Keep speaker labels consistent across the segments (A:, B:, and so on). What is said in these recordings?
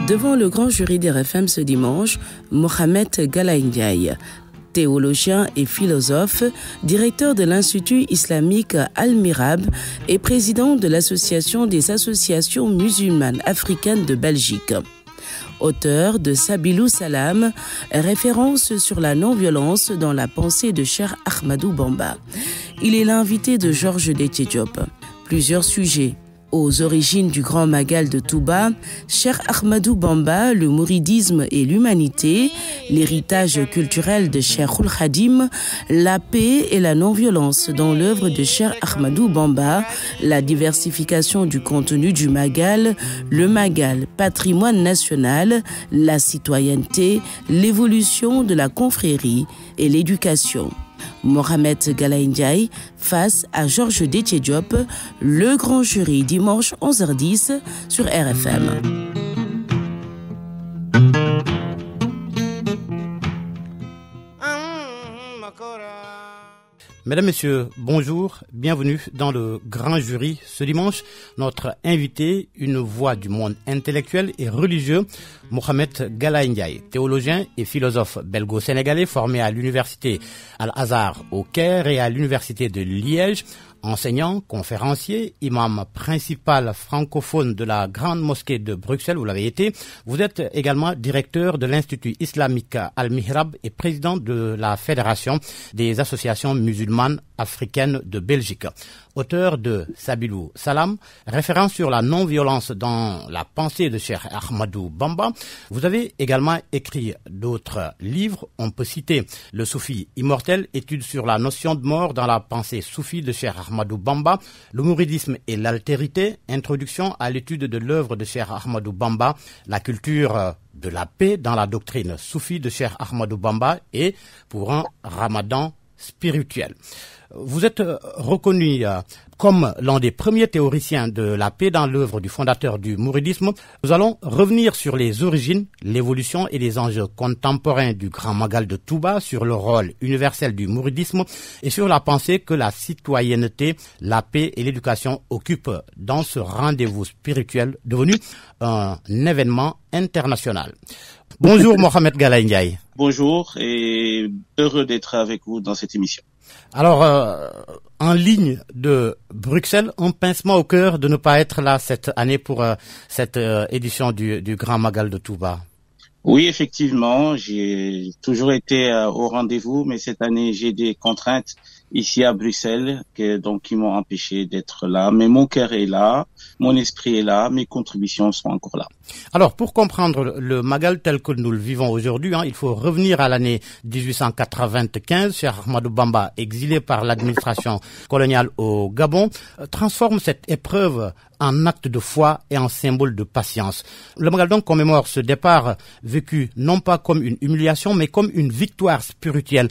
A: Devant le grand jury d'RFM ce dimanche, Mohamed Galaye Ndiaye, théologien et philosophe, directeur de l'Institut islamique Al-Mirab et président de l'Association des associations musulmanes africaines de Belgique. Auteur de Sabilou Salam, référence sur la non-violence dans la pensée de Cheikh Ahmadou Bamba. Il est l'invité de Georges Déthié Diop. Plusieurs sujets. Aux origines du Grand Magal de Touba, Cheikh Ahmadou Bamba, le mouridisme et l'humanité, l'héritage culturel de Cheikhoul Khadim, la paix et la non-violence dans l'œuvre de Cheikh Ahmadou Bamba, la diversification du contenu du Magal, le Magal, patrimoine national, la citoyenneté, l'évolution de la confrérie et l'éducation. Mohamed Galaye Ndiaye face à Georges Déthié Diop, le grand jury dimanche 11h10 sur RFM.
B: Mesdames, Messieurs, bonjour, bienvenue dans le grand jury. Ce dimanche, notre invité, une voix du monde intellectuel et religieux, Mohamed Galaye Ndiaye, théologien et philosophe belgo-sénégalais formé à l'université Al-Azhar au Caire et à l'université de Liège. Enseignant, conférencier, imam principal francophone de la Grande Mosquée de Bruxelles, vous l'avez été. Vous êtes également directeur de l'Institut islamique Al-Mihrab et président de la Fédération des associations musulmanes africaines de Belgique. Auteur de Sabilou Salam, référent sur la non-violence dans la pensée de Cheikh Ahmadou Bamba. Vous avez également écrit d'autres livres. On peut citer Le Soufi immortel, étude sur la notion de mort dans la pensée soufie de Cheikh Ahmadou Bamba, Le mouridisme et l'altérité, introduction à l'étude de l'œuvre de Cheikh Ahmadou Bamba, la culture de la paix dans la doctrine soufie de Cheikh Ahmadou Bamba et pour un ramadan spirituel. Vous êtes reconnu comme l'un des premiers théoriciens de la paix dans l'œuvre du fondateur du mouridisme. Nous allons revenir sur les origines, l'évolution et les enjeux contemporains du Grand Magal de Touba, sur le rôle universel du mouridisme et sur la pensée que la citoyenneté, la paix et l'éducation occupent dans ce rendez-vous spirituel devenu un événement international. Bonjour Mohamed Galaye Ndiaye.
C: Bonjour et heureux d'être avec vous dans cette émission.
B: Alors, en ligne de Bruxelles, un pincement au cœur de ne pas être là cette année pour cette édition du Grand Magal de Touba.
C: Oui, effectivement, j'ai toujours été au rendez-vous, mais cette année, j'ai des contraintes ici à Bruxelles qui m'ont empêché d'être là. Mais mon cœur est là, mon esprit est là, mes contributions sont encore là.
B: Alors, pour comprendre le Magal tel que nous le vivons aujourd'hui, il faut revenir à l'année 1895. Cheikh Ahmadou Bamba, exilé par l'administration coloniale au Gabon, transforme cette épreuve en acte de foi et en symbole de patience. Le Magal donc commémore ce départ vécu non pas comme une humiliation, mais comme une victoire spirituelle.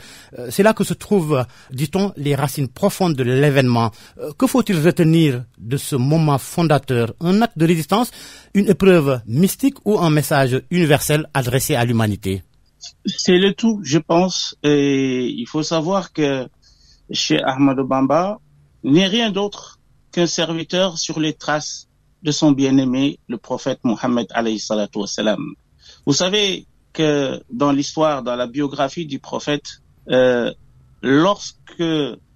B: C'est là que se trouvent, dit-on, les racines profondes de l'événement. Que faut-il retenir de ce moment fondateur? Un acte de résistance, une épreuve mystique ou un message universel adressé à l'humanité?
C: C'est le tout, je pense. Et il faut savoir que Cheikh Ahmadou Bamba n'est rien d'autre qu'un serviteur sur les traces de son bien-aimé, le prophète Mohammed alayhi salatu wassalam. Vous savez que dans l'histoire, dans la biographie du prophète, lorsque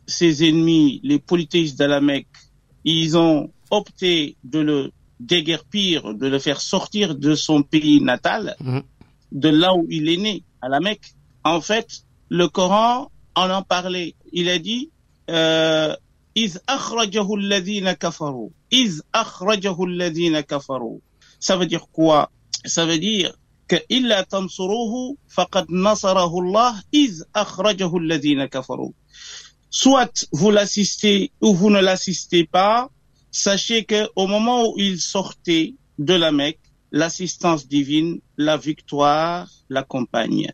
C: ses ennemis, les polythéistes de la Mecque, ils ont opté de le déguerpir, de le faire sortir de son pays natal, de là où il est né, à la Mecque. En fait, le Coran en parlait. Il a dit إِذْ أَخْرَجَهُ الَّذِينَ كَفَرُوا إِذْ أَخْرَجَهُ الَّذِينَ كَفَرُوا. Ça veut dire quoi? Ça veut dire que إِلَّا تَنْصُرُوهُ فَقَدْ نَصَرَهُ اللَّهُ إِذْ أَخْرَجَهُ الَّذِينَ كَفَرُوا. Soit vous l'assistez ou vous ne l'assistez pas, sachez que au moment où il sortait de la Mecque, l'assistance divine, la victoire l'accompagne.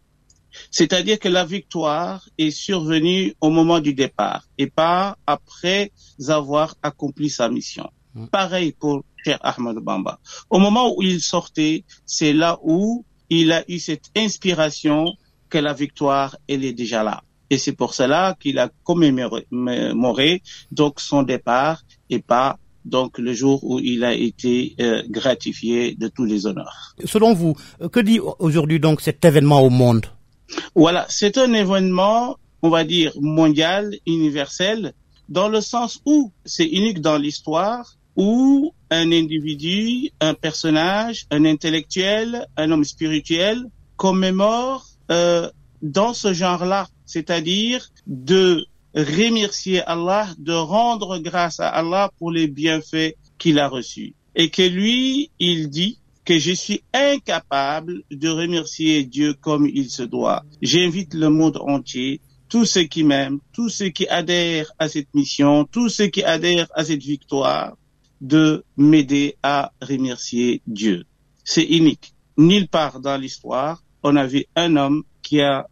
C: C'est-à-dire que la victoire est survenue au moment du départ et pas après avoir accompli sa mission. Pareil pour Cheikh Ahmadou Bamba. Au moment où il sortait, c'est là où il a eu cette inspiration que la victoire, elle est déjà là. Et c'est pour cela qu'il a commémoré donc son départ et pas donc le jour où il a été gratifié de tous les honneurs.
B: Selon vous, que dit aujourd'hui donc cet événement au monde?
C: Voilà, c'est un événement, on va dire, mondial, universel, dans le sens où c'est unique dans l'histoire, où un individu, un personnage, un intellectuel, un homme spirituel commémore dans ce genre-là, c'est-à-dire de remercier Allah, de rendre grâce à Allah pour les bienfaits qu'il a reçus. Et que lui, il dit que je suis incapable de remercier Dieu comme il se doit. J'invite le monde entier, tous ceux qui m'aiment, tous ceux qui adhèrent à cette mission, tous ceux qui adhèrent à cette victoire, de m'aider à remercier Dieu. C'est unique. Nulle part dans l'histoire, on a vu un homme qui a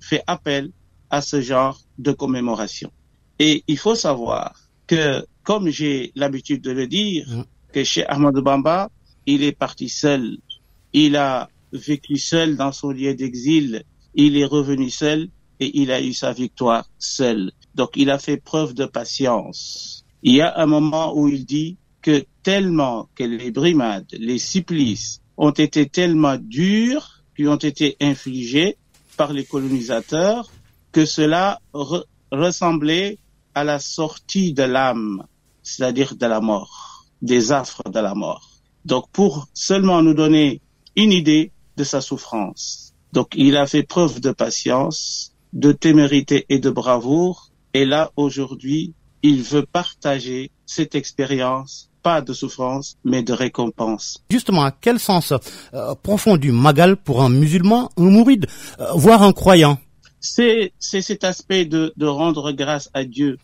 C: fait appel à ce genre de commémoration. Et il faut savoir que, comme j'ai l'habitude de le dire, que Cheikh Ahmadou Bamba, il est parti seul. Il a vécu seul dans son lieu d'exil. Il est revenu seul et il a eu sa victoire seul. Donc, il a fait preuve de patience. Il y a un moment où il dit que tellement que les brimades, les supplices ont été tellement durs, qui ont été infligés par les colonisateurs, que cela ressemblait à la sortie de l'âme, c'est-à-dire de la mort, des affres de la mort. Donc, pour seulement nous donner une idée de sa souffrance. Donc, il a fait preuve de patience, de témérité et de bravoure. Et là, aujourd'hui, il veut partager cette expérience, pas de souffrance, mais de récompense.
B: Justement, quel sens profond du Magal pour un musulman, un mouride, voire un croyant?
C: C'est cet aspect de rendre grâce à Dieu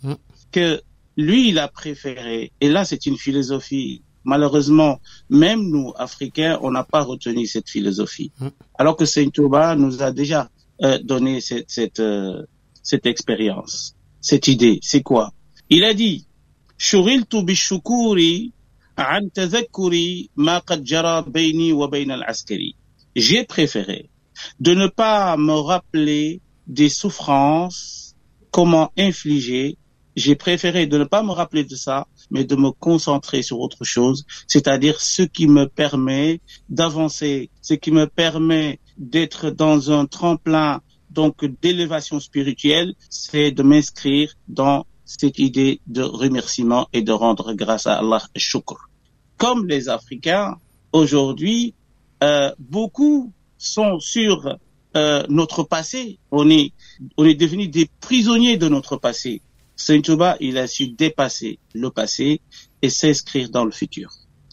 C: que lui, il a préféré. Et là, c'est une philosophie. Malheureusement, même nous, Africains, on n'a pas retenu cette philosophie. Alors que Saint Touba nous a déjà donné cette expérience, cette idée. C'est quoi? Il a dit, Shughiltu bishukuri an tadhakkuri ma qad jara bayni wa bayna al-askari. J'ai préféré de ne pas me rappeler des souffrances, comment infliger. J'ai préféré de ne pas me rappeler de ça, mais de me concentrer sur autre chose, c'est-à-dire ce qui me permet d'avancer, ce qui me permet d'être dans un tremplin donc d'élévation spirituelle, c'est de m'inscrire dans cette idée de remerciement et de rendre grâce à Allah shukr. Comme les Africains, aujourd'hui, beaucoup sont sur notre passé. On est devenus des prisonniers de notre passé. Saint Touba, il a su dépasser le passé et s'inscrire dans le futur.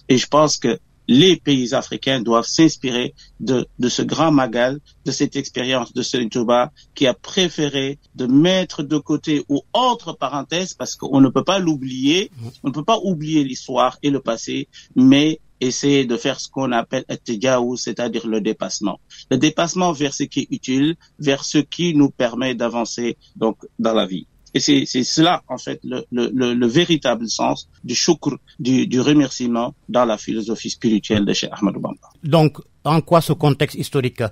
C: Et je pense que les pays africains doivent s'inspirer de ce grand Magal, de cette expérience de Saint Touba, qui a préféré de mettre de côté ou entre parenthèses, parce qu'on ne peut pas l'oublier, on ne peut pas oublier l'histoire et le passé, mais essayer de faire ce qu'on appelle at-tajaouz, c'est-à-dire le dépassement. Le dépassement vers ce qui est utile, vers ce qui nous permet d'avancer donc dans la vie. Et c'est cela, en fait, le véritable sens du shukr, du remerciement dans la philosophie spirituelle de Cheikh Ahmadou Bamba.
B: Donc, en quoi ce contexte historique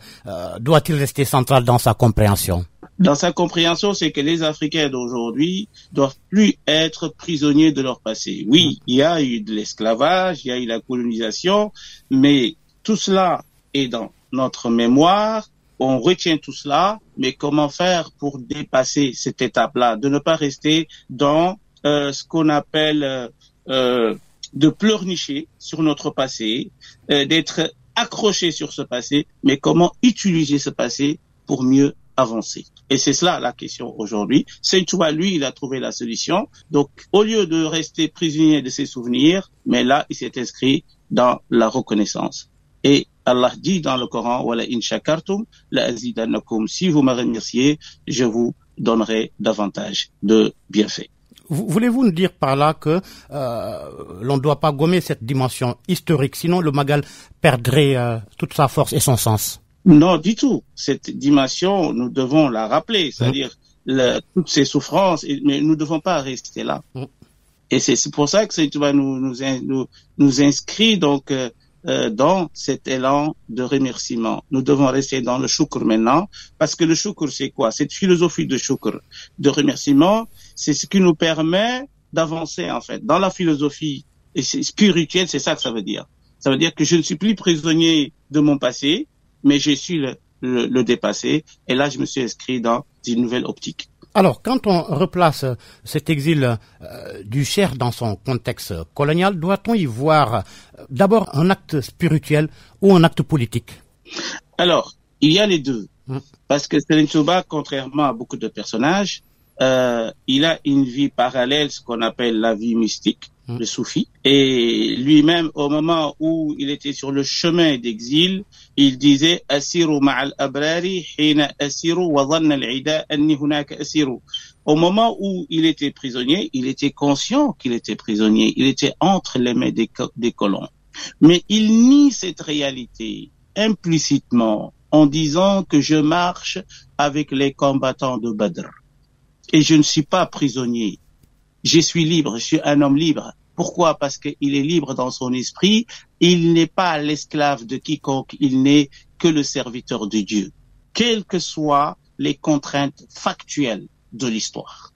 B: doit-il rester central dans sa compréhension?
C: Dans sa compréhension, c'est que les Africains d'aujourd'hui doivent plus être prisonniers de leur passé. Oui, il y a eu de l'esclavage, il y a eu la colonisation, mais tout cela est dans notre mémoire. On retient tout cela, mais comment faire pour dépasser cette étape-là, de ne pas rester dans ce qu'on appelle de pleurnicher sur notre passé, d'être accroché sur ce passé, mais comment utiliser ce passé pour mieux avancer. Et c'est cela la question aujourd'hui. Saint Touba, lui, il a trouvé la solution. Donc, au lieu de rester prisonnier de ses souvenirs, mais là, il s'est inscrit dans la reconnaissance. Et Allah dit dans le Coran, Wala in shakartum la azidannakum. Si vous me remerciez, je vous donnerai davantage de bienfaits.
B: Voulez-vous nous dire par là que l'on ne doit pas gommer cette dimension historique, sinon le Magal perdrait toute sa force et son sens?
C: Non, du tout. Cette dimension, nous devons la rappeler, c'est-à-dire toutes ces souffrances, mais nous ne devons pas rester là. Et c'est pour ça que Saint Touba nous inscrit donc dans cet élan de remerciement. Nous devons rester dans le shukr maintenant, parce que le shukr, c'est quoi? Cette philosophie de shukr, de remerciement, c'est ce qui nous permet d'avancer, en fait. Dans la philosophie spirituelle, c'est ça que ça veut dire. Ça veut dire que je ne suis plus prisonnier de mon passé, mais je suis le dépassé. Et là, je me suis inscrit dans une nouvelle optique.
B: Alors, quand on replace cet exil du cheikh dans son contexte colonial, doit-on y voir d'abord un acte spirituel ou un acte politique?
C: Alors, il y a les deux. Parce que Serigne Touba, contrairement à beaucoup de personnages, il a une vie parallèle, ce qu'on appelle la vie mystique, le soufi. Et lui-même, au moment où il était sur le chemin d'exil, il disait « Asiru ma'al abrari, hina asiru wa dhanna al-'ida anni hunaka asiru ». Au moment où il était prisonnier, il était conscient qu'il était prisonnier. Il était entre les mains des colons. Mais il nie cette réalité implicitement en disant que je marche avec les combattants de Badr. Et je ne suis pas prisonnier. Je suis libre, je suis un homme libre. Pourquoi? Parce qu'il est libre dans son esprit. Il n'est pas l'esclave de quiconque, il n'est que le serviteur de Dieu. Quelles que soient les contraintes factuelles de l'histoire.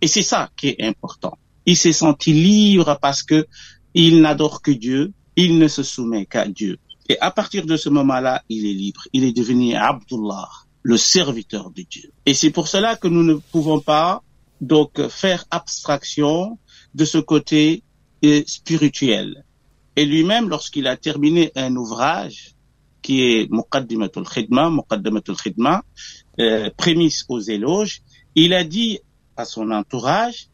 C: Et c'est ça qui est important. Il s'est senti libre parce que il n'adore que Dieu, il ne se soumet qu'à Dieu. Et à partir de ce moment-là, il est libre. Il est devenu Abdullah, le serviteur de Dieu. Et c'est pour cela que nous ne pouvons pas donc faire abstraction de ce côté spirituel. Et lui-même, lorsqu'il a terminé un ouvrage qui est Muqaddimatul Khidma, prémisse aux éloges, il a dit à son entourage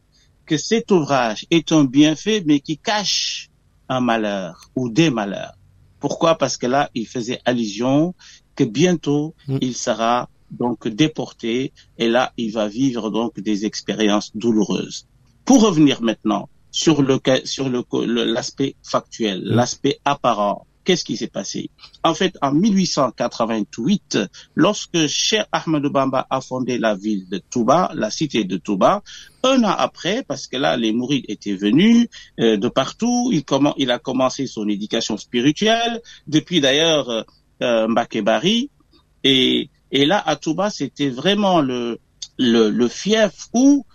C: que cet ouvrage est un bienfait, mais qui cache un malheur ou des malheurs. Pourquoi? Parce que là, il faisait allusion que bientôt, il sera donc déporté et là, il va vivre donc des expériences douloureuses. Pour revenir maintenant sur l'aspect factuel, l'aspect apparent, qu'est-ce qui s'est passé? En fait, en 1888, lorsque Cheikh Ahmadou Bamba a fondé la ville de Touba, la cité de Touba, un an après, parce que là, les mourides étaient venus de partout, il a commencé son éducation spirituelle, depuis d'ailleurs Mbacké Bari, et là, à Touba, c'était vraiment le fief où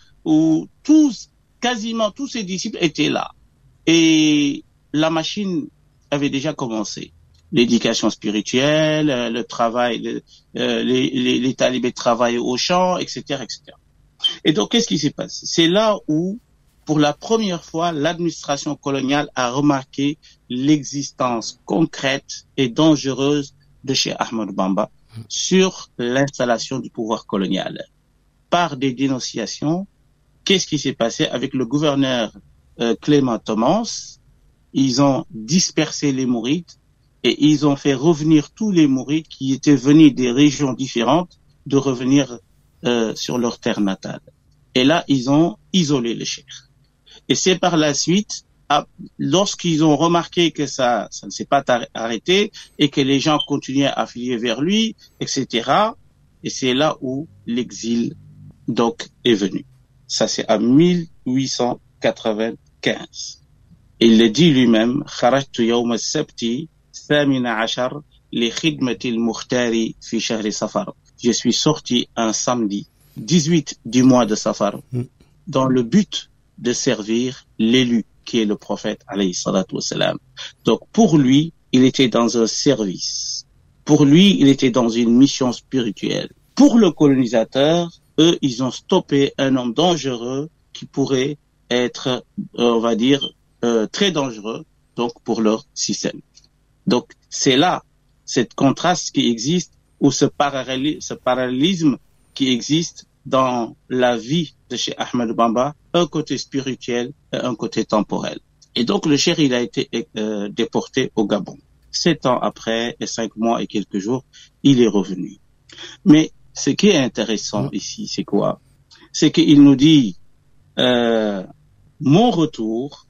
C: quasiment tous ses disciples étaient là. Et la machine avait déjà commencé. L'éducation spirituelle, le travail, les talibés travaillaient au champ, etc., etc. Et donc, qu'est-ce qui s'est passé? C'est là où, pour la première fois, l'administration coloniale a remarqué l'existence concrète et dangereuse de Cheikh Ahmadou Bamba sur l'installation du pouvoir colonial. Par des dénonciations, qu'est-ce qui s'est passé avec le gouverneur Clément Thomas? Ils ont dispersé les mourides et ils ont fait revenir tous les mourides qui étaient venus des régions différentes de revenir sur leur terre natale. Et là, ils ont isolé le cheikh. Et c'est par la suite, lorsqu'ils ont remarqué que ça ne s'est pas arrêté et que les gens continuaient à filer vers lui, etc. Et c'est là où l'exil donc est venu. Ça, c'est en 1895. Il le dit lui-même, خرجت يوم السبت 18 لخدمة المختار في شهر صفر. Je suis sorti un samedi 18 du mois de Safar dans le but de servir l'élu qui est le prophète alayhi salatu wassalam. Donc pour lui, il était dans un service. Pour lui, il était dans une mission spirituelle. Pour le colonisateur, eux, ils ont stoppé un homme dangereux qui pourrait être, on va dire, très dangereux, donc pour leur système. Donc c'est là, cette contraste qui existe, ou ce parallélisme qui existe dans la vie de Cheikh Ahmadou Bamba, un côté spirituel et un côté temporel. Et donc le cheikh, il a été déporté au Gabon. 7 ans après et 5 mois et quelques jours, il est revenu. Mais ce qui est intéressant ici, c'est quoi? C'est qu'il nous dit mon retour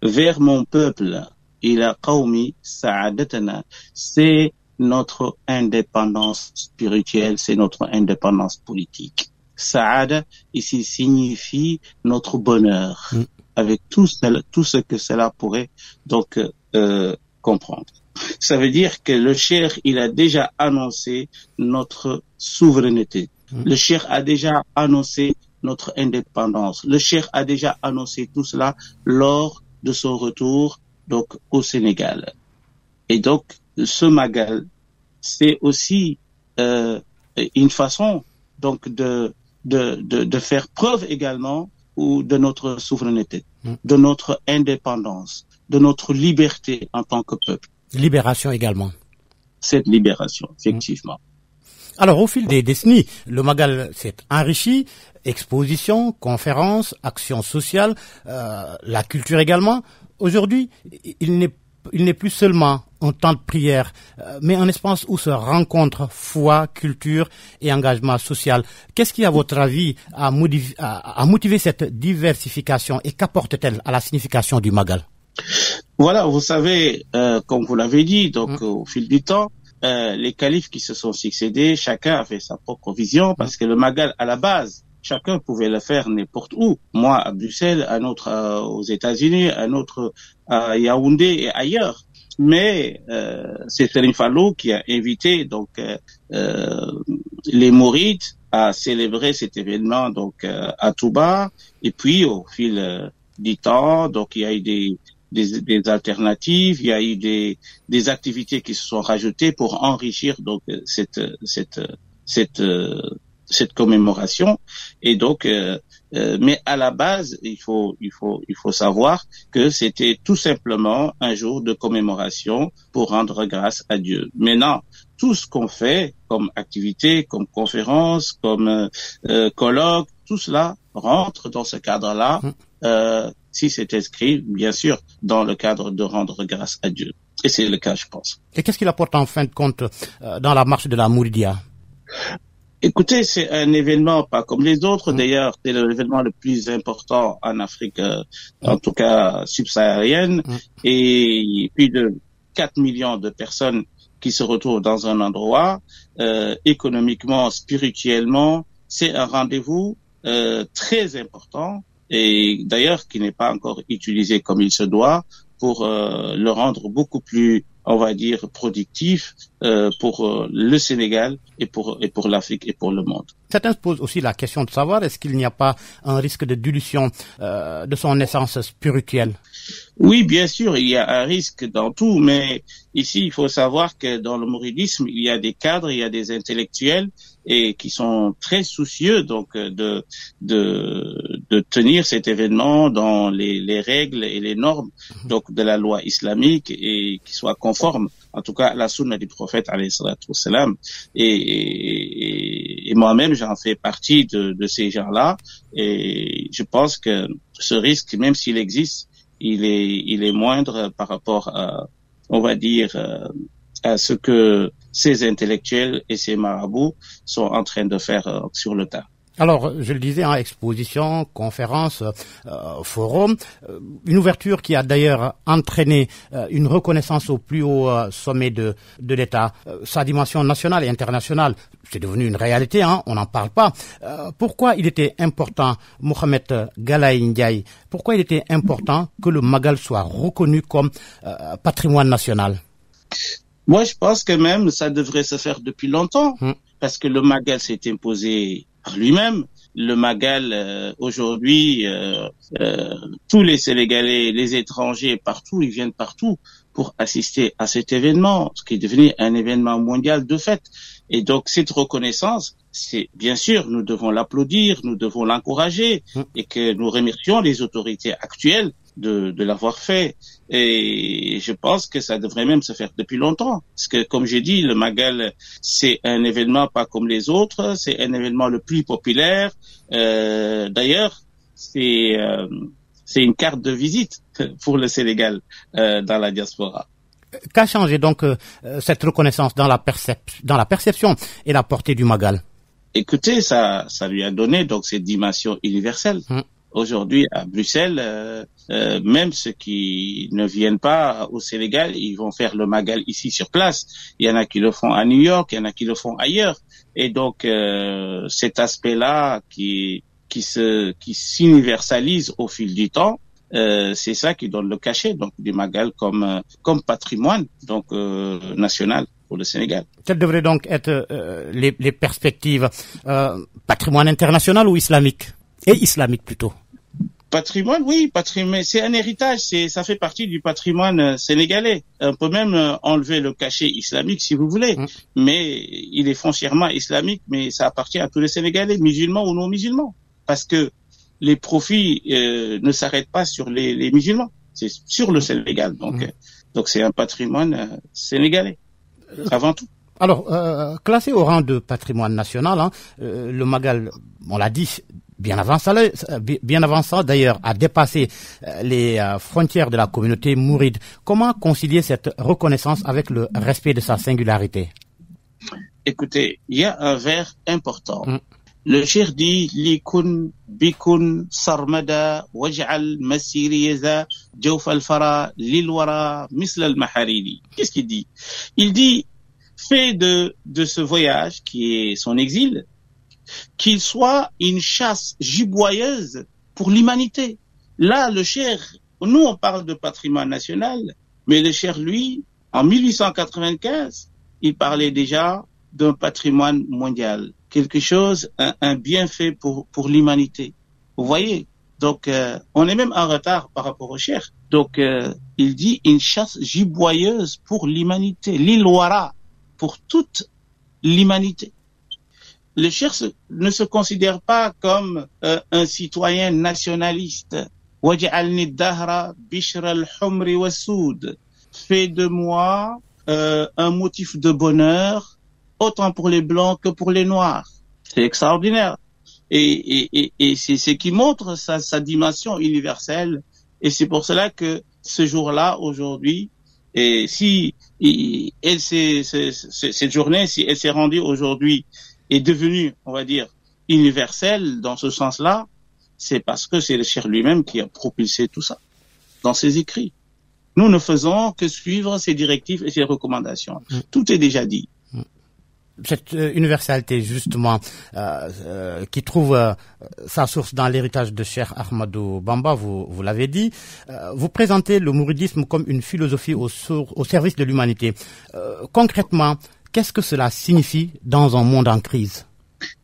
C: vers mon peuple, ila qawmi sa'adatana, c'est notre indépendance spirituelle, c'est notre indépendance politique. Sa'ada ici signifie notre bonheur, avec tout ce que cela pourrait donc comprendre. Ça veut dire que le cheikh, il a déjà annoncé notre souveraineté. Le cheikh a déjà annoncé notre indépendance. Le cheikh a déjà annoncé tout cela lors de son retour donc au Sénégal. Et donc ce Magal, c'est aussi une façon donc de faire preuve également de notre souveraineté, de notre indépendance, de notre liberté en tant que peuple.
B: Libération également.
C: Cette libération, effectivement.
B: Alors, au fil des décennies, le Magal s'est enrichi, expositions, conférences, actions sociales, la culture également. Aujourd'hui, il n'est plus seulement un temps de prière, mais un espace où se rencontrent foi, culture et engagement social. Qu'est-ce qui, à votre avis, a motivé cette diversification et qu'apporte-t-elle à la signification du Magal?
C: Voilà, vous savez, comme vous l'avez dit, donc au fil du temps, les califes qui se sont succédés, chacun avait sa propre vision, parce que le Magal, à la base, chacun pouvait le faire n'importe où. Moi, à Bruxelles, un autre aux États-Unis, un autre à Yaoundé et ailleurs. Mais c'est Serigne Fallou qui a invité donc les Mourides à célébrer cet événement donc à Touba. Et puis au fil du temps, donc il y a eu des alternatives, il y a eu des activités qui se sont rajoutées pour enrichir donc cette commémoration. Et donc mais à la base, il faut savoir que c'était tout simplement un jour de commémoration pour rendre grâce à Dieu. Maintenant, tout ce qu'on fait comme activité, comme conférence, comme colloque, tout cela rentre dans ce cadre-là, si c'est inscrit, bien sûr, dans le cadre de rendre grâce à Dieu. Et c'est le cas, je pense.
B: Et qu'est-ce qu'il apporte en fin de compte dans la marche de la Mouridia?
C: Écoutez, c'est un événement pas comme les autres. D'ailleurs, c'est l'événement le plus important en Afrique, en tout cas subsaharienne. Et plus de 4 millions de personnes qui se retrouvent dans un endroit, économiquement, spirituellement. C'est un rendez-vous très important et d'ailleurs qui n'est pas encore utilisé comme il se doit pour le rendre beaucoup plus, on va dire, productif pour le Sénégal et pour l'Afrique et pour le monde.
B: Certains se posent aussi la question de savoir est-ce qu'il n'y a pas un risque de dilution de son essence spirituelle?
C: Oui, bien sûr, il y a un risque dans tout, mais ici, il faut savoir que dans le mouridisme, il y a des cadres, il y a des intellectuels et qui sont très soucieux donc de tenir cet événement dans les règles et les normes donc de la loi islamique et qui soit conforme en tout cas à la sunna du prophète alayhi salatu wassalam. Et moi-même j'en fais partie de ces gens-là et je pense que ce risque, même s'il existe, il est moindre par rapport à, on va dire, à ce que ces intellectuels et ces marabouts sont en train de faire sur le tas.
B: Alors, je le disais, exposition, conférence, forum, une ouverture qui a d'ailleurs entraîné une reconnaissance au plus haut sommet de l'État. Sa dimension nationale et internationale, c'est devenu une réalité, on n'en parle pas. Pourquoi il était important, Mohamed Galaye Ndiaye, pourquoi il était important que le Magal soit reconnu comme patrimoine national?
C: Moi, je pense que même ça devrait se faire depuis longtemps, parce que le Magal s'est imposé par lui-même. Le Magal, aujourd'hui, tous les Sénégalais, les étrangers, partout, ils viennent partout pour assister à cet événement, ce qui est devenu un événement mondial de fait. Et donc, cette reconnaissance, c'est bien sûr, nous devons l'applaudir, nous devons l'encourager, et que nous remercions les autorités actuelles de l'avoir fait. Et je pense que ça devrait même se faire depuis longtemps. Parce que, comme j'ai dit, le Magal, c'est un événement pas comme les autres, c'est un événement le plus populaire. D'ailleurs, c'est une carte de visite pour le Sénégal dans la diaspora.
B: Qu'a changé donc cette reconnaissance dans la perception et la portée du Magal?
C: Écoutez, ça lui a donné donc cette dimension universelle. Aujourd'hui, à Bruxelles, même ceux qui ne viennent pas au Sénégal, ils vont faire le Magal ici sur place. Il y en a qui le font à New York, il y en a qui le font ailleurs. Et donc, cet aspect-là qui s'universalise au fil du temps, c'est ça qui donne le cachet donc du Magal comme patrimoine donc national pour le Sénégal.
B: Quelles devraient donc être les perspectives patrimoine international ou islamique? Et islamique plutôt.
C: Patrimoine, oui, patrimoine, c'est un héritage, ça fait partie du patrimoine sénégalais. On peut même enlever le cachet islamique si vous voulez, mais il est foncièrement islamique, mais ça appartient à tous les Sénégalais, musulmans ou non musulmans, parce que les profits ne s'arrêtent pas sur les musulmans, c'est sur le Sénégal, donc c'est un patrimoine sénégalais avant tout.
B: Alors, classé au rang de patrimoine national, le Magal, on l'a dit, bien avant ça d'ailleurs, a dépassé les frontières de la communauté mouride. Comment concilier cette reconnaissance avec le respect de sa singularité?
C: Écoutez, il y a un vers important. Le cheikh dit Likun bikun sarmada waj'al masiriyaza jawf al-fara lilwara misl al-mahariri. Qu'est-ce qu'il dit? Il dit fait de ce voyage qui est son exil, qu'il soit une chasse giboyeuse pour l'humanité. Là, le cheikh, nous on parle de patrimoine national, mais le cheikh, lui, en 1895, il parlait déjà d'un patrimoine mondial, quelque chose, un bienfait pour l'humanité. Vous voyez? Donc, on est même en retard par rapport au cheikh. Donc, il dit une chasse giboyeuse pour l'humanité, l'ilwara, pour toute l'humanité. Le cheikh ne se considère pas comme un citoyen nationaliste. Waj'alni dahra bishra al-humri was-soud. Fais de moi un motif de bonheur, autant pour les blancs que pour les noirs. C'est extraordinaire. Et c'est ce qui montre sa dimension universelle. Et c'est pour cela que ce jour-là, aujourd'hui, et si cette journée, si elle s'est rendue aujourd'hui, est devenue, on va dire, universelle dans ce sens-là, c'est parce que c'est le cheikh lui-même qui a propulsé tout ça dans ses écrits. Nous ne faisons que suivre ses directives et ses recommandations. Tout est déjà dit.
B: Cette universalité, justement, qui trouve sa source dans l'héritage de Cheikh Ahmadou Bamba, vous l'avez dit, vous présentez le mouridisme comme une philosophie au service de l'humanité. Concrètement, qu'est-ce que cela signifie dans un monde en crise?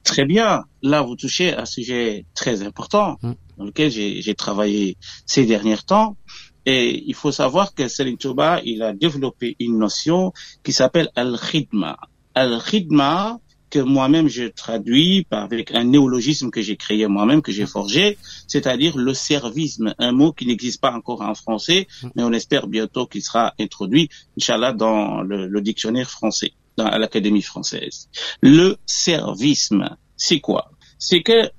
C: Très bien. Là, vous touchez à un sujet très important dans lequel j'ai travaillé ces derniers temps. Et il faut savoir que Serigne Touba, il a développé une notion qui s'appelle Al-Khidma. Al-Khidma, que moi-même je traduis avec un néologisme que j'ai créé moi-même, que j'ai forgé, c'est-à-dire le servisme, un mot qui n'existe pas encore en français, mais on espère bientôt qu'il sera introduit, Inch'Allah, dans le dictionnaire français, à l'Académie française. Le servisme, c'est quoi? C'est que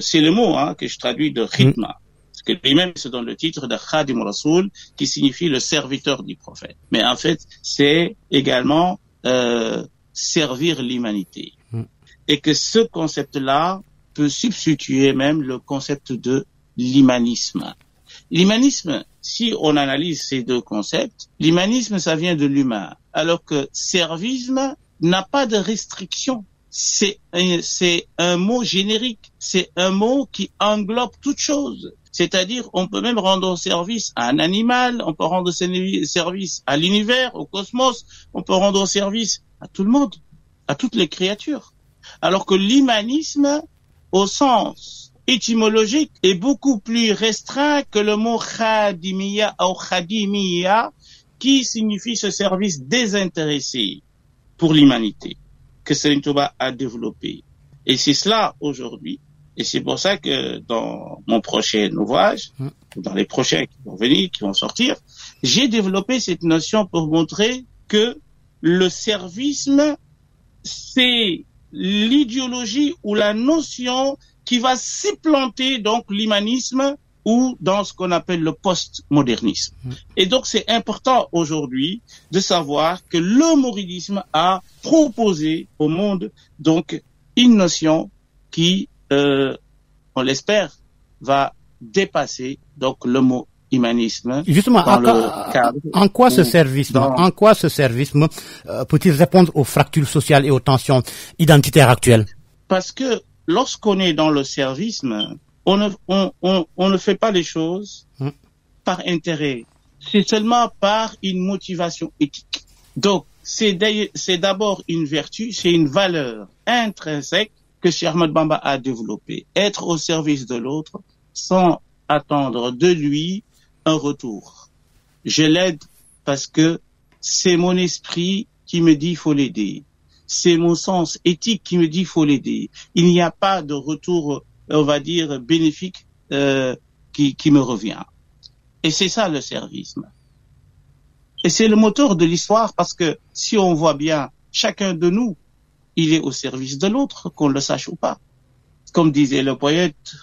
C: c'est le mot que je traduis de Khidma, que lui-même se donne le titre de Khadim Rasoul, qui signifie le serviteur du prophète. Mais en fait, c'est également servir l'humanité. Et que ce concept-là peut substituer même le concept de l'humanisme. L'humanisme, si on analyse ces deux concepts, l'humanisme, ça vient de l'humain, alors que servisme n'a pas de restriction. C'est un mot générique, c'est un mot qui englobe toute chose. C'est-à-dire, on peut même rendre service à un animal, on peut rendre service à l'univers, au cosmos, on peut rendre service à tout le monde, à toutes les créatures. Alors que l'humanisme, au sens étymologique, est beaucoup plus restreint que le mot khadimiya ou khadimiya, qui signifie ce service désintéressé pour l'humanité, que Serigne Touba a développé. Et c'est cela aujourd'hui. Et c'est pour ça que dans mon prochain ouvrage, dans les prochains qui vont venir, qui vont sortir, j'ai développé cette notion pour montrer que le servisme, c'est l'idéologie ou la notion qui va supplanter donc l'humanisme ou dans ce qu'on appelle le postmodernisme. Et donc c'est important aujourd'hui de savoir que le mouridisme a proposé au monde donc une notion qui on l'espère, va dépasser donc le mot humanisme.
B: Justement, en quoi ce servisme peut-il répondre aux fractures sociales et aux tensions identitaires actuelles?
C: Parce que lorsqu'on est dans le servisme, on ne fait pas les choses par intérêt. C'est seulement par une motivation éthique. Donc, c'est d'abord une vertu, c'est une valeur intrinsèque que Cheikh Ahmadou Bamba a développé, être au service de l'autre sans attendre de lui un retour. Je l'aide parce que c'est mon esprit qui me dit il faut l'aider. C'est mon sens éthique qui me dit il faut l'aider. Il n'y a pas de retour, on va dire, bénéfique qui me revient. Et c'est ça le servicisme. Et c'est le moteur de l'histoire parce que si on voit bien, chacun de nous, il est au service de l'autre, qu'on le sache ou pas. Comme disait le poète,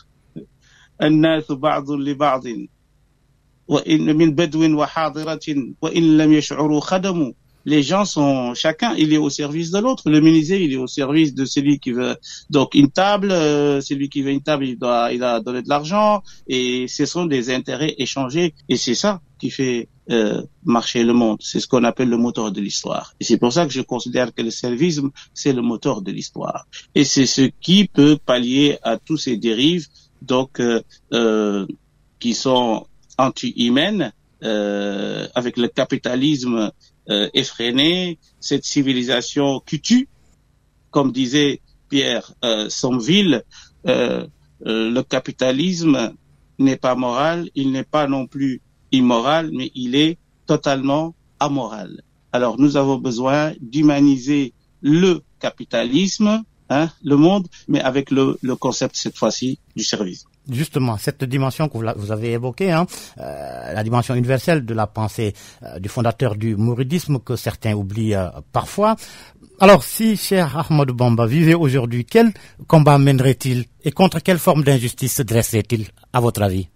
C: الناس بعض لبعض وإن من بدو وحاضرة وإن لم يشعروا خدموا. Les gens sont, chacun, il est au service de l'autre. Le menuisier, il est au service de celui qui veut, donc une table, celui qui veut une table, il a donné de l'argent, et ce sont des intérêts échangés, et c'est ça qui fait marcher le monde. C'est ce qu'on appelle le moteur de l'histoire. Et c'est pour ça que je considère que le servicisme, c'est le moteur de l'histoire. Et c'est ce qui peut pallier à tous ces dérives, donc, qui sont anti-humaines, avec le capitalisme effréné, cette civilisation qui tue, comme disait Pierre Sommeville, le capitalisme n'est pas moral, il n'est pas non plus immoral, mais il est totalement amoral. Alors nous avons besoin d'humaniser le capitalisme, le monde, mais avec le concept cette fois-ci du service.
B: Justement, cette dimension que vous avez évoquée, la dimension universelle de la pensée du fondateur du mouridisme que certains oublient parfois. Alors, si Cheikh Ahmadou Bamba vivait aujourd'hui, quel combat mènerait-il et contre quelle forme d'injustice se dresserait-il, à votre avis?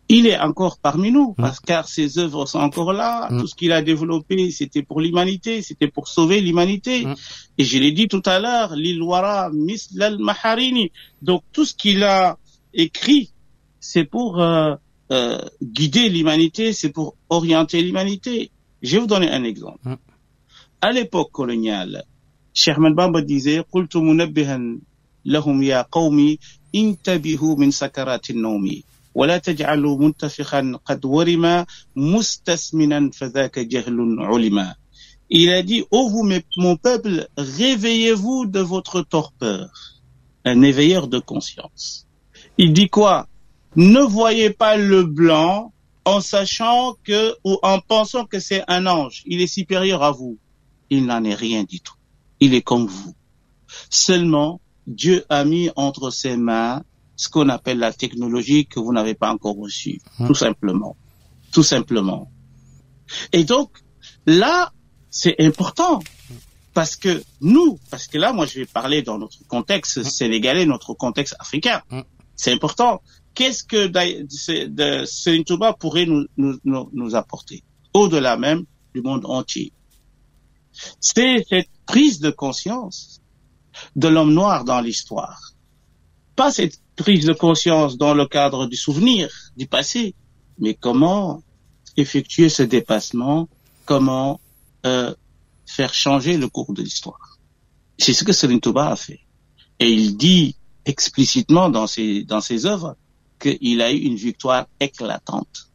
C: Il est encore parmi nous, car ses œuvres sont encore là. Tout ce qu'il a développé, c'était pour l'humanité, c'était pour sauver l'humanité. Et je l'ai dit tout à l'heure, l'ilwara misl al-maharini. Donc tout ce qu'il a écrit, c'est pour guider l'humanité, c'est pour orienter l'humanité. Je vais vous donner un exemple. À l'époque coloniale, Cheikh Ahmadou Bamba disait « Qultu munabbihan lahum ya qawmi intabihu min sakarati an-nawmi wa la taj'alu muntafikhan qad warima mustasminan fadhaka jahlun ulima » Il a dit « Oh vous mon peuple, réveillez-vous de votre torpeur. » Un éveilleur de conscience. Il dit quoi? Ne voyez pas le blanc en sachant que, ou en pensant que c'est un ange. Il est supérieur à vous. Il n'en est rien du tout. Il est comme vous. Seulement, Dieu a mis entre ses mains ce qu'on appelle la technologie que vous n'avez pas encore reçue. Tout simplement. Tout simplement. Et donc, là, c'est important. Parce que là, moi, je vais parler dans notre contexte sénégalais, notre contexte africain. C'est important. Qu'est-ce que Serigne Touba pourrait nous apporter? Au-delà même du monde entier. C'est cette prise de conscience de l'homme noir dans l'histoire. Pas cette prise de conscience dans le cadre du souvenir, du passé, mais comment effectuer ce dépassement, comment faire changer le cours de l'histoire. C'est ce que Serigne Touba a fait. Et il dit explicitement dans ses œuvres qu'il a eu une victoire éclatante.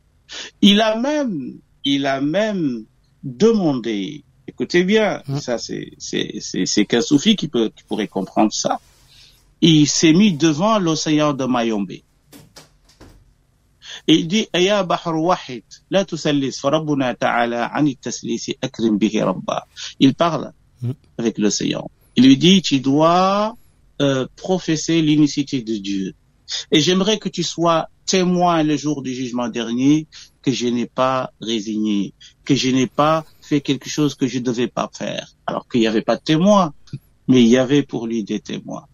C: Il a même demandé, écoutez bien, ça c'est qu'un soufi qui pourrait comprendre ça. Il s'est mis devant l'océan de Mayombe. Et il dit Aya Bahr Wahid, la tusallis, fa Rabbuna ta'ala ani taslisi akrim bihi rabba. Il parle avec l'océan. Il lui dit tu dois professer l'unicité de Dieu. Et j'aimerais que tu sois témoin le jour du jugement dernier que je n'ai pas résigné, que je n'ai pas fait quelque chose que je ne devais pas faire. Alors qu'il n'y avait pas de témoins, mais il y avait pour lui des témoins.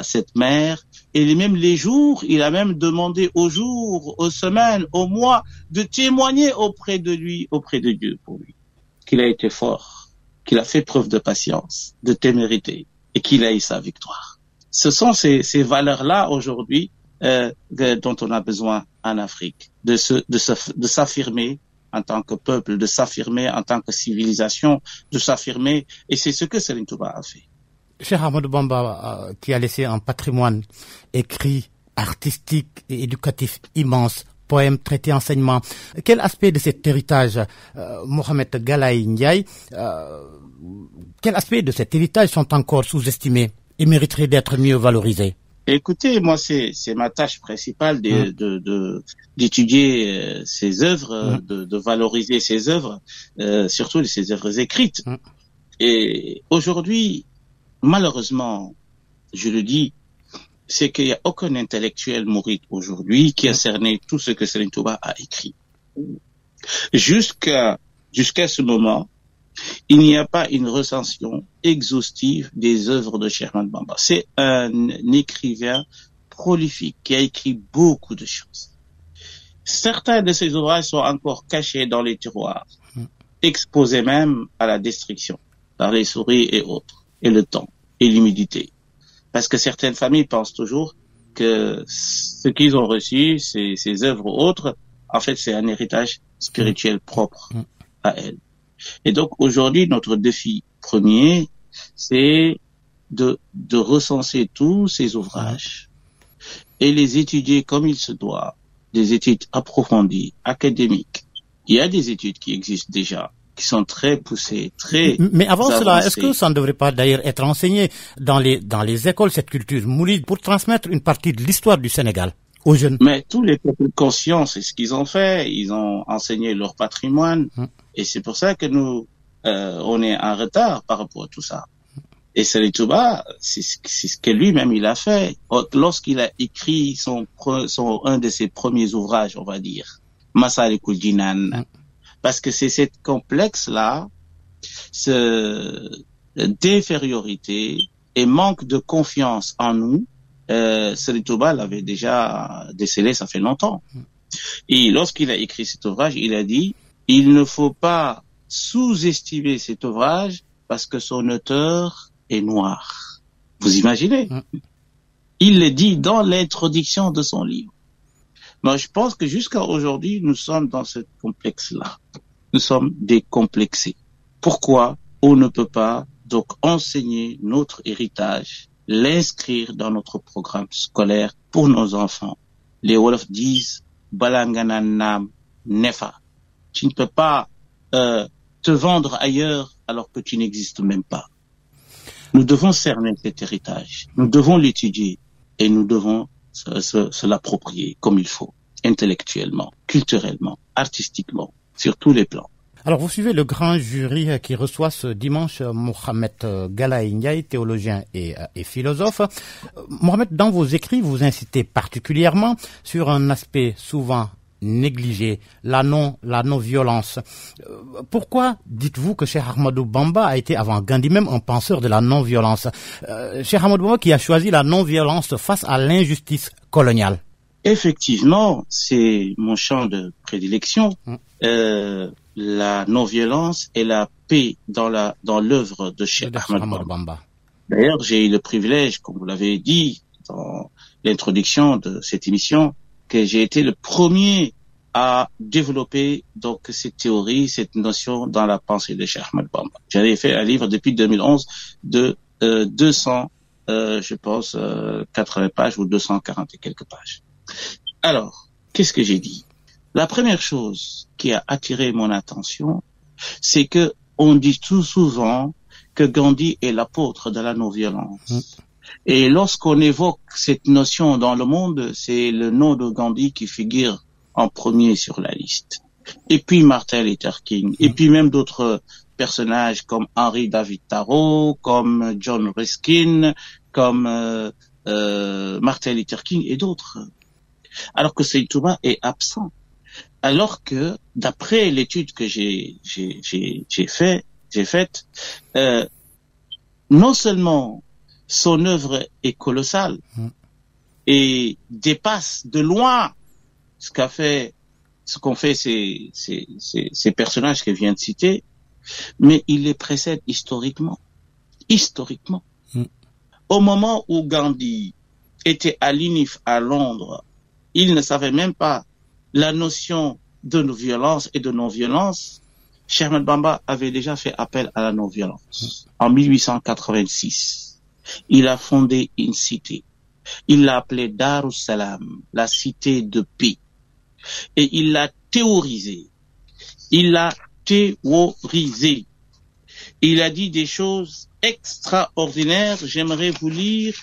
C: Cette mère, et même les jours, il a même demandé aux jours, aux semaines, aux mois, de témoigner auprès de lui, auprès de Dieu pour lui. Qu'il a été fort, qu'il a fait preuve de patience, de témérité, et qu'il a eu sa victoire. Ce sont ces valeurs-là aujourd'hui dont on a besoin en Afrique, de s'affirmer en tant que peuple, de s'affirmer en tant que civilisation, de s'affirmer, et c'est ce que Serigne Touba a fait.
B: Cheikh Ahmadou Bamba, qui a laissé un patrimoine écrit, artistique et éducatif immense, poèmes, traités, enseignements. Quel aspect de cet héritage, Mohamed Galaye Ndiaye, quel aspect de cet héritage sont encore sous-estimés Et mériterait d'être mieux valorisé.
C: Écoutez, moi, c'est ma tâche principale d'étudier ces œuvres, de valoriser ces œuvres, surtout ces œuvres écrites. Et aujourd'hui, malheureusement, je le dis, c'est qu'il n'y a aucun intellectuel mouride aujourd'hui qui a cerné tout ce que Serigne Touba a écrit. Jusqu'à ce moment, il n'y a pas une recension exhaustive des œuvres de Cheikh Ahmadou Bamba. C'est un écrivain prolifique qui a écrit beaucoup de choses. Certains de ses ouvrages sont encore cachés dans les tiroirs, exposés même à la destruction par les souris et autres, et le temps, et l'humidité. Parce que certaines familles pensent toujours que ce qu'ils ont reçu, ces œuvres ou autres, en fait, c'est un héritage spirituel propre à elles. Et donc, aujourd'hui, notre défi premier, c'est de recenser tous ces ouvrages et les étudier comme il se doit, des études approfondies, académiques. Il y a des études qui existent déjà, qui sont très poussées, très
B: Mais avant
C: avancées.
B: Cela, est-ce que ça ne devrait pas d'ailleurs être enseigné dans les écoles, cette culture mouride, pour transmettre une partie de l'histoire du Sénégal aux jeunes?
C: Mais tous les peuples conscients, c'est ce qu'ils ont fait. Ils ont enseigné leur patrimoine. Et c'est pour ça que nous, on est en retard par rapport à tout ça. Et Serigne Touba, c'est ce que lui-même il a fait. Lorsqu'il a écrit un de ses premiers ouvrages, on va dire, Massalikul Jinan. Parce que c'est cette complexe-là, d'infériorité et manque de confiance en nous, Serigne Touba l'avait déjà décelé, ça fait longtemps. Et lorsqu'il a écrit cet ouvrage, il a dit, il ne faut pas sous-estimer cet ouvrage parce que son auteur est noir. Vous imaginez? Il le dit dans l'introduction de son livre. Moi, je pense que jusqu'à aujourd'hui, nous sommes dans ce complexe-là. Nous sommes décomplexés. Pourquoi on ne peut pas donc enseigner notre héritage, l'inscrire dans notre programme scolaire pour nos enfants? Les Wolofs disent Balangana Nam Nefa. Tu ne peux pas te vendre ailleurs alors que tu n'existes même pas. Nous devons cerner cet héritage. Nous devons l'étudier et nous devons se l'approprier comme il faut, intellectuellement, culturellement, artistiquement, sur tous les plans.
B: Alors, vous suivez le grand jury qui reçoit ce dimanche Mohamed Galaye Ndiaye, théologien et philosophe. Mohamed, dans vos écrits, vous incitez particulièrement sur un aspect souvent négligé, la non-violence. Pourquoi dites-vous que Cheikh Ahmadou Bamba a été, avant Gandhi même, un penseur de la non-violence? Cheikh Ahmadou Bamba qui a choisi la non-violence face à l'injustice coloniale.
C: Effectivement, c'est mon champ de prédilection. La non-violence et la paix dans l'œuvre de Cheikh Ahmadou Bamba. D'ailleurs, j'ai eu le privilège, comme vous l'avez dit dans l'introduction de cette émission, que j'ai été le premier à développer donc cette théorie, cette notion dans la pensée de Cheikh Ahmadou Bamba. J'avais fait un livre depuis 2011 de 200, je pense, 80 pages ou 240 et quelques pages. Alors, qu'est-ce que j'ai dit? La première chose qui a attiré mon attention, c'est que on dit tout souvent que Gandhi est l'apôtre de la non-violence. Et lorsqu'on évoque cette notion dans le monde, c'est le nom de Gandhi qui figure en premier sur la liste. Et puis Martin Luther King, et puis même d'autres personnages comme Henry David Thoreau, comme John Ruskin, comme Martin Luther King et d'autres. Alors que Serigne Touba est absent. Alors que, d'après l'étude que j'ai faite, non seulement son œuvre est colossale et dépasse de loin ce qu'ont fait ces personnages que je viens de citer, mais il les précède historiquement. Au moment où Gandhi était à l'UNIF à Londres, il ne savait même pas la notion de violence et de non-violence. Cheikh Ahmadou Bamba avait déjà fait appel à la non-violence. En 1886, il a fondé une cité. Il l'a appelée Darussalam, la cité de paix. Et il l'a théorisée. Et il a dit des choses extraordinaires. J'aimerais vous lire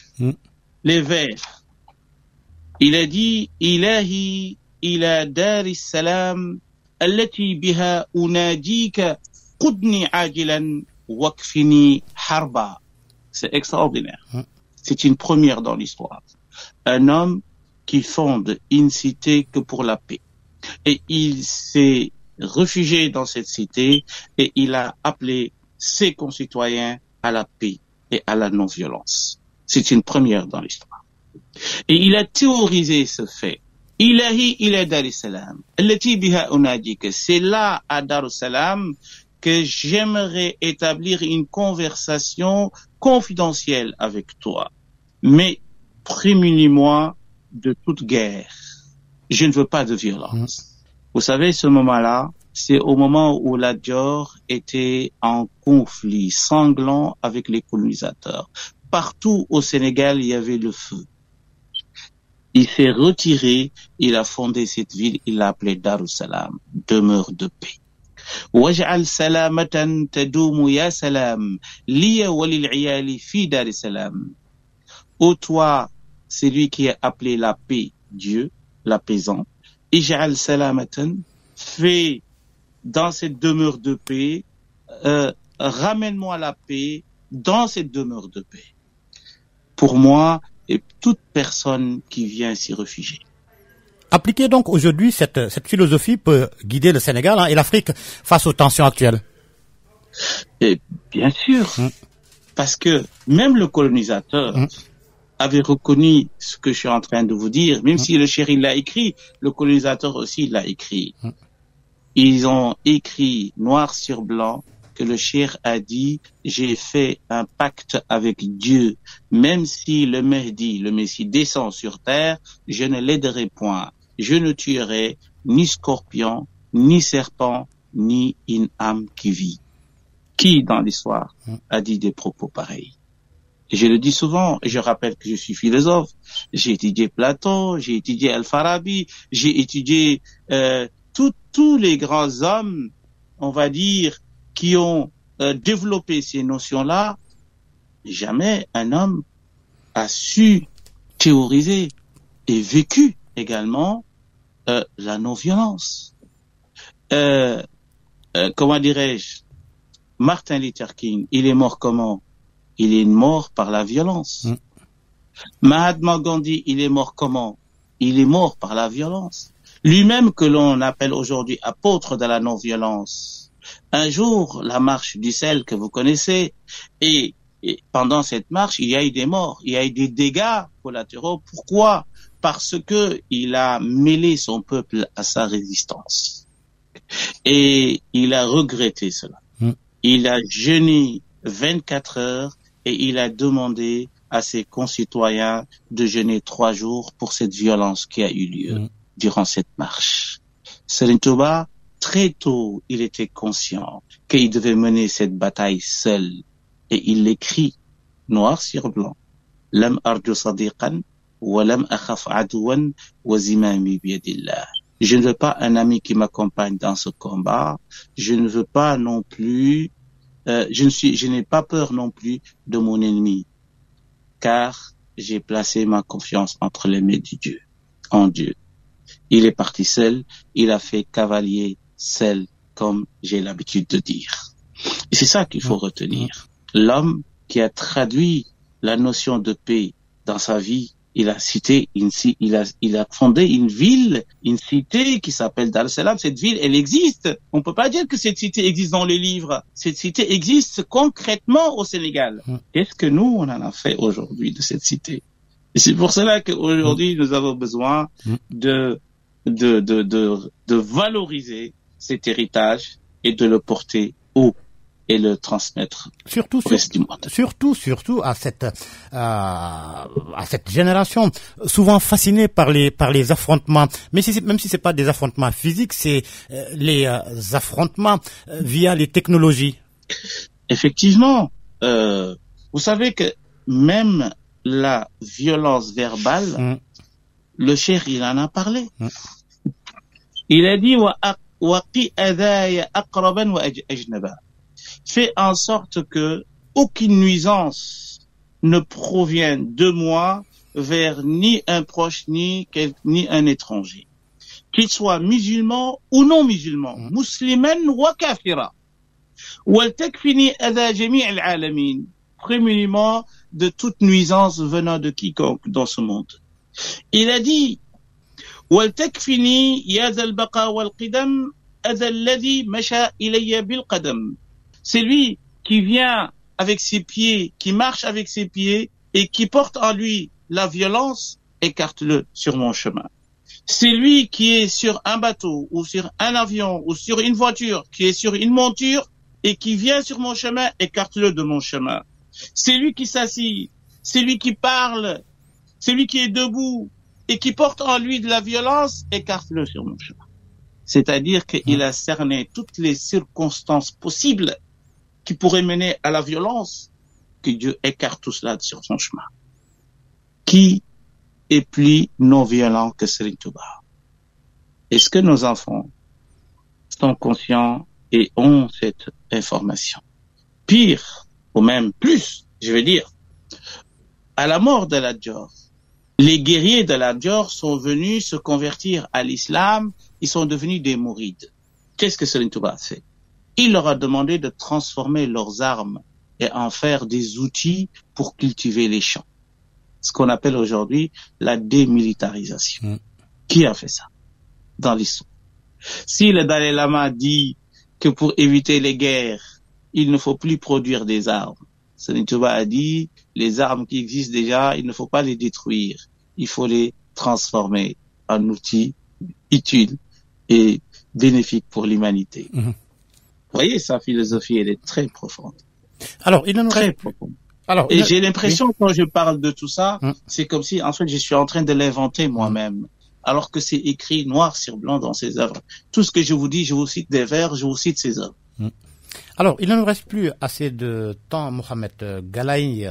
C: les vers. Il a dit Ilahi ila daris salam allati biha unadika qudni ajilan wakfini harba. C'est extraordinaire. C'est une première dans l'histoire. Un homme qui fonde une cité que pour la paix. Et il s'est réfugié dans cette cité et il a appelé ses concitoyens à la paix et à la non-violence. C'est une première dans l'histoire. Et il a théorisé ce fait. Ilahi ila Darussalam, allati biha unadika. C'est là à Darussalam que j'aimerais établir une conversation confidentielle avec toi. Mais prémunis-moi de toute guerre. Je ne veux pas de violence. Vous savez, ce moment-là, c'est au moment où la Dior était en conflit sanglant avec les colonisateurs. Partout au Sénégal, il y avait le feu. Il s'est retiré, il a fondé cette ville, il l'a appelée Darussalam, demeure de paix. Waj'al salamatan tadumu ya salam, liya walil iyali fi Darussalam. Ô toi, c'est lui qui a appelé la paix, Dieu, l'apaisant. Ij'al salamatan, fais dans cette demeure de paix, ramène-moi la paix dans cette demeure de paix. Pour moi et toute personne qui vient s'y réfugier.
B: Appliquer donc aujourd'hui cette philosophie peut guider le Sénégal et l'Afrique face aux tensions actuelles.
C: Et bien sûr, parce que même le colonisateur avait reconnu ce que je suis en train de vous dire, même si le chéri l'a écrit, le colonisateur aussi l'a écrit. Ils ont écrit noir sur blanc que le cheikh a dit « J'ai fait un pacte avec Dieu, même si le Mehdi, le Messie, descend sur terre, je ne l'aiderai point. Je ne tuerai ni scorpion, ni serpent, ni une âme qui vit. » Qui, dans l'histoire, a dit des propos pareils? Et je le dis souvent, et je rappelle que je suis philosophe. J'ai étudié Platon, j'ai étudié Al-Farabi, j'ai étudié tous les grands hommes, on va dire, qui ont développé ces notions-là. Jamais un homme a su théoriser et vécu également la non-violence. Comment dirais-je? Martin Luther King, il est mort comment? Il est mort par la violence. Mahatma Gandhi, il est mort comment? Il est mort par la violence. Lui-même que l'on appelle aujourd'hui apôtre de la non-violence. Un jour, la marche du sel que vous connaissez, et pendant cette marche, il y a eu des morts, il y a eu des dégâts collatéraux. Pourquoi? Parce que il a mêlé son peuple à sa résistance. Et il a regretté cela. Il a jeûné 24 heures et il a demandé à ses concitoyens de jeûner 3 jours pour cette violence qui a eu lieu durant cette marche. Serigne Touba, très tôt, il était conscient qu'il devait mener cette bataille seul. Et il l'écrit noir sur blanc. Lam arju sadiqan wa lam akhaf adwan wa zimami biyadillah. Je ne veux pas un ami qui m'accompagne dans ce combat. Je ne veux pas non plus, je n'ai pas peur non plus de mon ennemi, car j'ai placé ma confiance entre les mains de Dieu, en Dieu. Il est parti seul, il a fait cavalier seul, comme j'ai l'habitude de dire. Et c'est ça qu'il faut retenir. L'homme qui a traduit la notion de paix dans sa vie, il a fondé une ville, une cité qui s'appelle Darussalam. Cette ville, elle existe. On peut pas dire que cette cité existe dans les livres. Cette cité existe concrètement au Sénégal. Qu'est-ce que nous, on en a fait aujourd'hui de cette cité? Et c'est pour cela qu'aujourd'hui, nous avons besoin de valoriser cet héritage et de le porter haut et le transmettre au reste du monde.
B: Surtout à cette génération souvent fascinée par les affrontements, même si c'est pas des affrontements physiques, c'est les affrontements via les technologies.
C: Effectivement, vous savez que même la violence verbale, le cheikh il en a parlé. Il a dit waqi adaya aqraban wa ajnaba. fais en sorte que aucune nuisance ne provienne de moi vers ni un proche, ni un étranger. Qu'il soit musulman ou non musulman, musliman ou kafira. وَلْتَكْفِنِي أَذَى جَمِيعِ الْعَالَمِينَ. Prémuniment de toute nuisance venant de quiconque dans ce monde. Il a dit وَلْتَكْفِنِي يَا ذَا الْبَقَى وَالْقِدَمْ أَذَى الَّذِي مَشَى إِلَيَّ بِالْقَدَمْ. C'est lui qui vient avec ses pieds, qui marche avec ses pieds et qui porte en lui la violence, écarte-le sur mon chemin. C'est lui qui est sur un bateau ou sur un avion ou sur une voiture, qui est sur une monture et qui vient sur mon chemin, écarte-le de mon chemin. C'est lui qui s'assit, c'est lui qui parle, c'est lui qui est debout et qui porte en lui de la violence, écarte-le sur mon chemin. C'est-à-dire qu'il a cerné toutes les circonstances possibles qui pourraient mener à la violence, que Dieu écarte tout cela sur son chemin. Qui est plus non violent que Serigne Touba? Est-ce que nos enfants sont conscients et ont cette information? Pire, ou même plus, je veux dire, à la mort de Lat Dior, les guerriers de Lat Dior sont venus se convertir à l'islam, ils sont devenus des mourides. Qu'est-ce que Serigne Touba a fait? Il leur a demandé de transformer leurs armes et en faire des outils pour cultiver les champs. Ce qu'on appelle aujourd'hui la démilitarisation. Qui a fait ça dans l'histoire? Si le Dalai Lama dit que pour éviter les guerres, il ne faut plus produire des armes, Serigne Touba a dit, les armes qui existent déjà, il ne faut pas les détruire, il faut les transformer en outils utiles et bénéfiques pour l'humanité. Vous voyez, sa philosophie, elle est très profonde.
B: Alors, il en aurait...
C: Et j'ai l'impression, quand je parle de tout ça, c'est comme si, en fait, je suis en train de l'inventer moi-même, alors que c'est écrit noir sur blanc dans ses œuvres. Tout ce que je vous dis, je vous cite des vers, je vous cite ses œuvres.
B: Alors, il ne nous reste plus assez de temps, Mohamed Galaye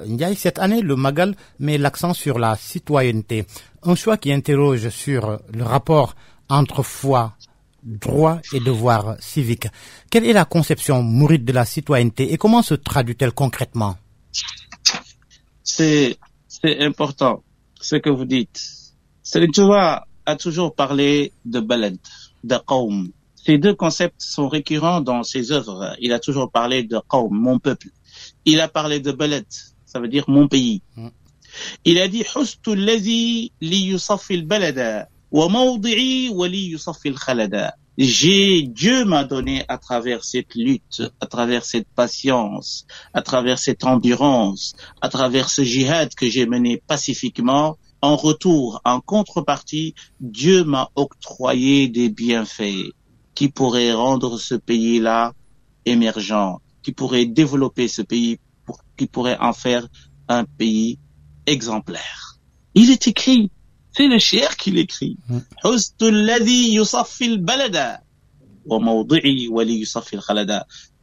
B: Ndiaye. Cette année, le Magal met l'accent sur la citoyenneté. Un choix qui interroge sur le rapport entre foi, droit et devoir civique. Quelle est la conception mouride de la citoyenneté et comment se traduit-elle concrètement?
C: C'est important, ce que vous dites. Serigne Touba a toujours parlé de balad, de qawm. Ces deux concepts sont récurrents dans ses œuvres. Il a toujours parlé de qawm, mon peuple. Il a parlé de balad, ça veut dire mon pays. Il a dit hustu allazi li yusaffi al-balada wa mawdi'i wa li yusaffi al-khalada. Dieu m'a donné à travers cette lutte, à travers cette patience, à travers cette endurance, à travers ce jihad que j'ai mené pacifiquement. En retour, en contrepartie, Dieu m'a octroyé des bienfaits qui pourraient rendre ce pays-là émergent, qui pourraient développer ce pays, qui pourraient en faire un pays exemplaire. Il est écrit. C'est le cheikh qui l'écrit.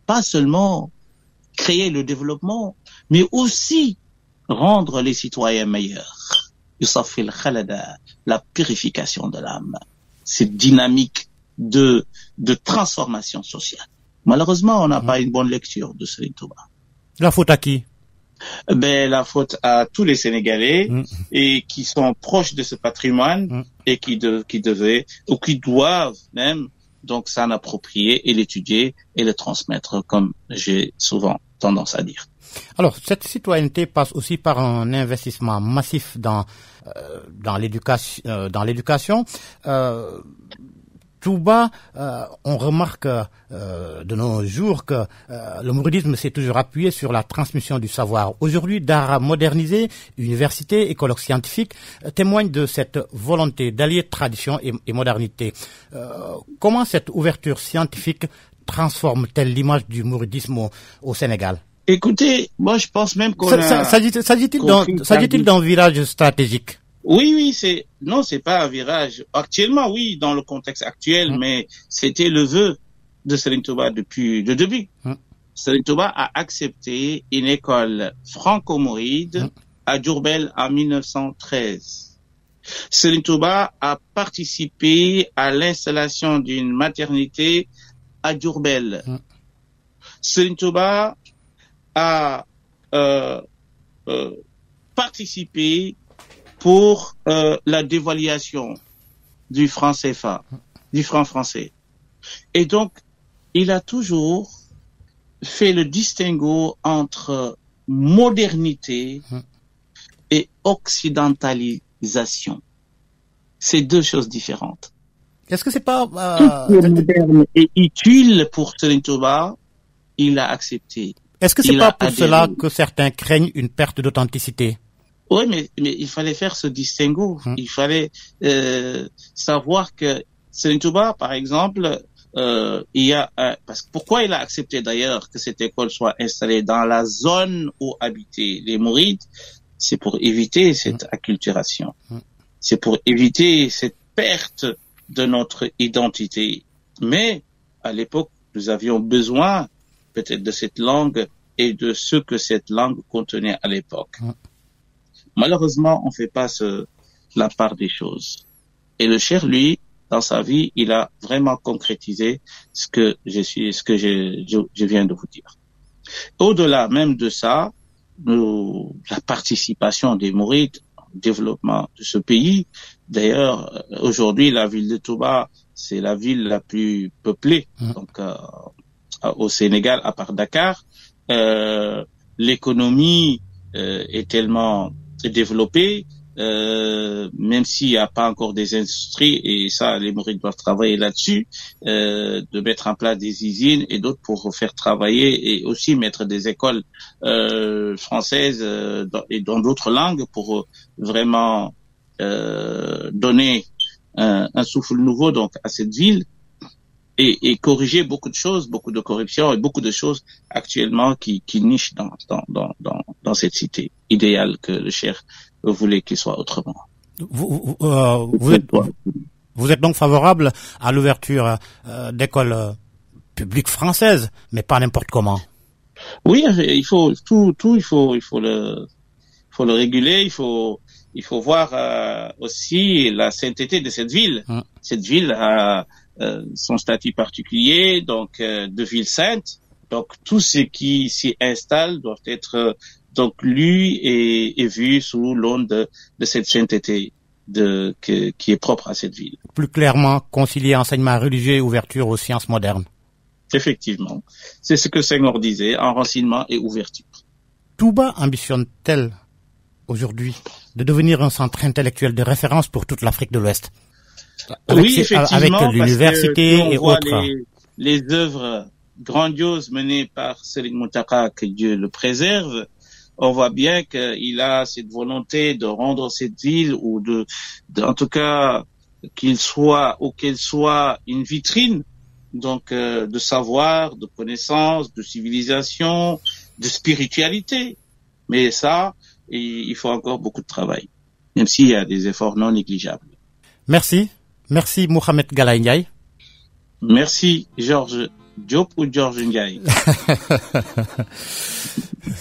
C: Pas seulement créer le développement, mais aussi rendre les citoyens meilleurs. La purification de l'âme. Cette dynamique de transformation sociale. Malheureusement, on n'a pas une bonne lecture de Serigne Touba.
B: La faute à qui?
C: La faute à tous les Sénégalais et qui sont proches de ce patrimoine et qui devaient ou qui doivent même donc s'en approprier et l'étudier et le transmettre, comme j'ai souvent tendance à dire.
B: Alors, cette citoyenneté passe aussi par un investissement massif dans l'éducation. Tout bas, on remarque de nos jours que le mouridisme s'est toujours appuyé sur la transmission du savoir. Aujourd'hui, Dara modernisé, université, école scientifique, témoignent de cette volonté d'allier tradition et modernité. Comment cette ouverture scientifique transforme-t-elle l'image du mouridisme au Sénégal?
C: Écoutez, moi je pense même qu'on
B: s'agit-il d'un virage stratégique?
C: Oui, c'est pas un virage. Actuellement, oui, dans le contexte actuel, mais c'était le vœu de Serigne Touba depuis le début. Serigne Touba a accepté une école franco-mouride à Diourbel en 1913. Serigne Touba a participé à l'installation d'une maternité à Diourbel. Serigne Touba a participé pour la dévaluation du franc CFA, du franc français. Et donc, il a toujours fait le distinguo entre modernité et occidentalisation. C'est deux choses différentes.
B: Est-ce que c'est pas
C: tout ce qui est moderne et utile pour Serigne Touba, il a accepté.
B: Est-ce que c'est pas pour cela que certains craignent une perte d'authenticité?
C: Oui, mais il fallait faire ce distinguo. Il fallait savoir que Serigne Touba, par exemple, pourquoi il a accepté d'ailleurs que cette école soit installée dans la zone où habitaient les mourides, c'est pour éviter cette acculturation. C'est pour éviter cette perte de notre identité. Mais à l'époque, nous avions besoin peut-être de cette langue et de ce que cette langue contenait à l'époque. Malheureusement, on ne fait pas la part des choses. Et le Cheikh, lui, dans sa vie, il a vraiment concrétisé ce que je viens de vous dire. Au-delà même de ça, la participation des mourides au développement de ce pays. D'ailleurs, aujourd'hui, la ville de Touba, c'est la ville la plus peuplée, donc au Sénégal, à part Dakar. L'économie est tellement développée, même s'il n'y a pas encore des industries, et ça, les mourides doivent travailler là-dessus, de mettre en place des usines et d'autres pour faire travailler, et aussi mettre des écoles françaises et dans d'autres langues pour vraiment donner un souffle nouveau donc à cette ville. Et corriger beaucoup de choses, beaucoup de corruption et beaucoup de choses actuellement qui nichent dans cette cité idéale que le Cheikh voulait qu'il soit autrement.
B: Vous êtes donc favorable à l'ouverture d'écoles publiques françaises, mais pas n'importe comment.
C: Oui, il faut le réguler, il faut voir aussi la sainteté de cette ville. Cette ville a son statut particulier, donc de ville sainte. Donc tout ce qui s'y installe doit être donc lu et vu sous l'aune de cette sainteté qui est propre à cette ville.
B: Plus clairement, concilier enseignement religieux et ouverture aux sciences modernes.
C: Effectivement, c'est ce que Senghor disait, enracinement et ouverture.
B: Touba ambitionne-t-elle aujourd'hui de devenir un centre intellectuel de référence pour toute l'Afrique de l'Ouest?
C: Oui, effectivement,
B: avec l'université
C: parce que
B: et autres.
C: Les œuvres grandioses menées par Serigne Mountakha, que Dieu le préserve, on voit bien qu'il a cette volonté de rendre cette ville ou en tout cas qu'elle soit une vitrine donc de savoir, de connaissance, de civilisation, de spiritualité. Mais ça, il faut encore beaucoup de travail, même s'il y a des efforts non négligeables.
B: Merci Mohamed Galaye Ndiaye.
C: Merci Georges Diop ou Georges Ndiaye.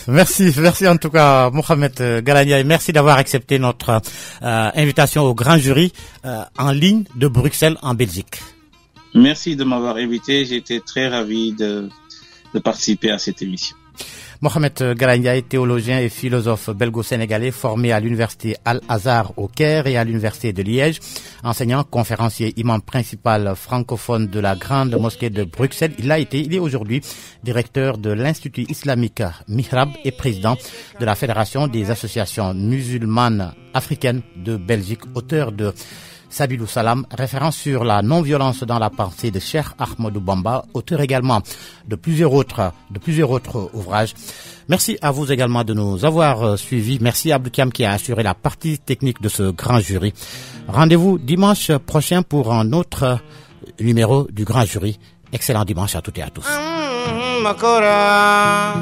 B: Merci en tout cas Mohamed Galaye Ndiaye. Merci d'avoir accepté notre invitation au grand jury en ligne de Bruxelles en Belgique.
C: Merci de m'avoir invité, j'ai été très ravi de participer à cette émission.
B: Mohamed Galaye Ndiaye, théologien et philosophe belgo-sénégalais formé à l'université Al-Azhar au Caire et à l'université de Liège, enseignant, conférencier, imam principal francophone de la grande mosquée de Bruxelles. Il est aujourd'hui directeur de l'Institut islamique Mihrab et président de la Fédération des associations musulmanes africaines de Belgique, auteur de Sabilou Salam, référence sur la non-violence dans la pensée de Cheikh Ahmadou Bamba, auteur également de plusieurs autres ouvrages. Merci à vous également de nous avoir suivis. Merci à Abdoukiam qui a assuré la partie technique de ce grand jury. Rendez-vous dimanche prochain pour un autre numéro du grand jury. Excellent dimanche à toutes et à tous. Makora.